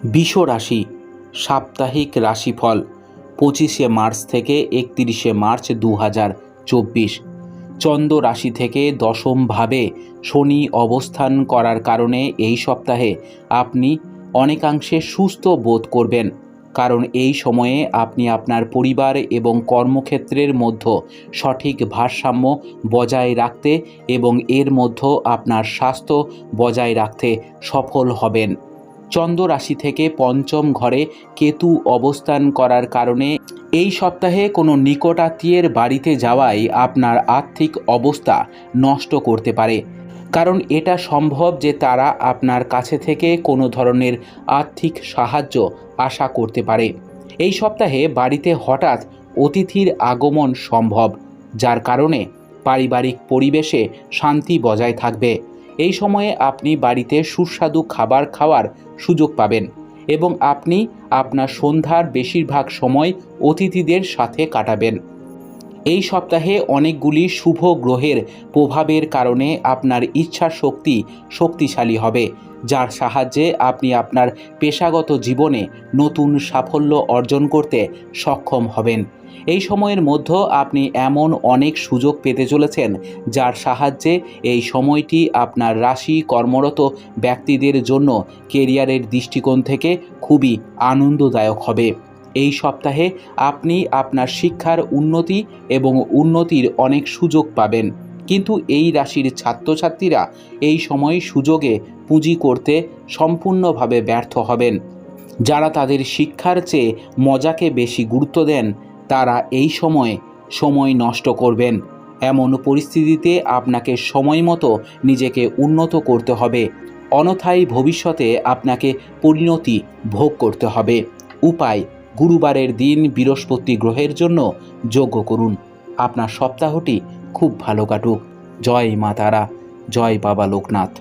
বৃষ রাশি সাপ্তাহিক রাশিফল 25শে মার্চ থেকে 31শে মার্চ 2024। চন্দ্র রাশি থেকে দশমভাবে শনি অবস্থান করার কারণে এই সপ্তাহে আপনি অনেকাংশে সুস্থ বোধ করবেন, কারণ এই সময়ে আপনি আপনার পরিবার এবং কর্মক্ষেত্রের মধ্যে সঠিক ভারসাম্য বজায় রাখতে এবং এর মধ্যে আপনার স্বাস্থ্য বজায় রাখতে সফল হবেন। চন্দ্র রাশি থেকে পঞ্চম ঘরে কেতু অবস্থান করার কারণে এই সপ্তাহে কোনো নিকটাত্মীয়ের বাড়িতে যাওয়াই আপনার আর্থিক অবস্থা নষ্ট করতে পারে, কারণ এটা সম্ভব যে তারা আপনার কাছে থেকে কোনো ধরনের আর্থিক সাহায্য আশা করতে পারে। এই সপ্তাহে বাড়িতে হঠাৎ অতিথির আগমন সম্ভব, যার কারণে পারিবারিক পরিবেশে শান্তি বজায় থাকবে। এই সময়ে আপনি বাড়িতে সুস্বাদু খাবার খাওয়ার সুযোগ পাবেন এবং আপনি আপনার সন্ধ্যার বেশিরভাগ সময় অতিথিদের সাথে কাটাবেন। এই সপ্তাহে অনেকগুলি শুভ গ্রহের প্রভাবের কারণে আপনার ইচ্ছা শক্তি শক্তিশালী হবে, যার সাহায্যে আপনি আপনার পেশাগত জীবনে নতুন সাফল্য অর্জন করতে সক্ষম হবেন। এই সময়ের মধ্যে আপনি এমন অনেক সুযোগ পেতে চলেছেন, যার সাহায্যে এই সময়টি আপনার রাশি কর্মরত ব্যক্তিদের জন্য কেরিয়ারের দৃষ্টিকোণ থেকে খুবই আনন্দদায়ক হবে। এই সপ্তাহে আপনি আপনার শিক্ষার উন্নতি এবং উন্নতির অনেক সুযোগ পাবেন, কিন্তু এই রাশির ছাত্রছাত্রীরা এই সময় সুযোগে পুঁজি করতে সম্পূর্ণভাবে ব্যর্থ হবেন। যারা তাদের শিক্ষার চেয়ে মজাকে বেশি গুরুত্ব দেন, তারা এই সময় নষ্ট করবেন। এমন পরিস্থিতিতে আপনাকে সময় মতো নিজেকে উন্নত করতে হবে, অন্যথায় ভবিষ্যতে আপনাকে পরিণতি ভোগ করতে হবে। উপায়: গুরুবারের দিন বৃহস্পতি গ্রহের জন্য যজ্ঞ করুন। আপনার সপ্তাহটি খুব ভালো কাটুক। জয় মা তারা, জয় বাবা লোকনাথ।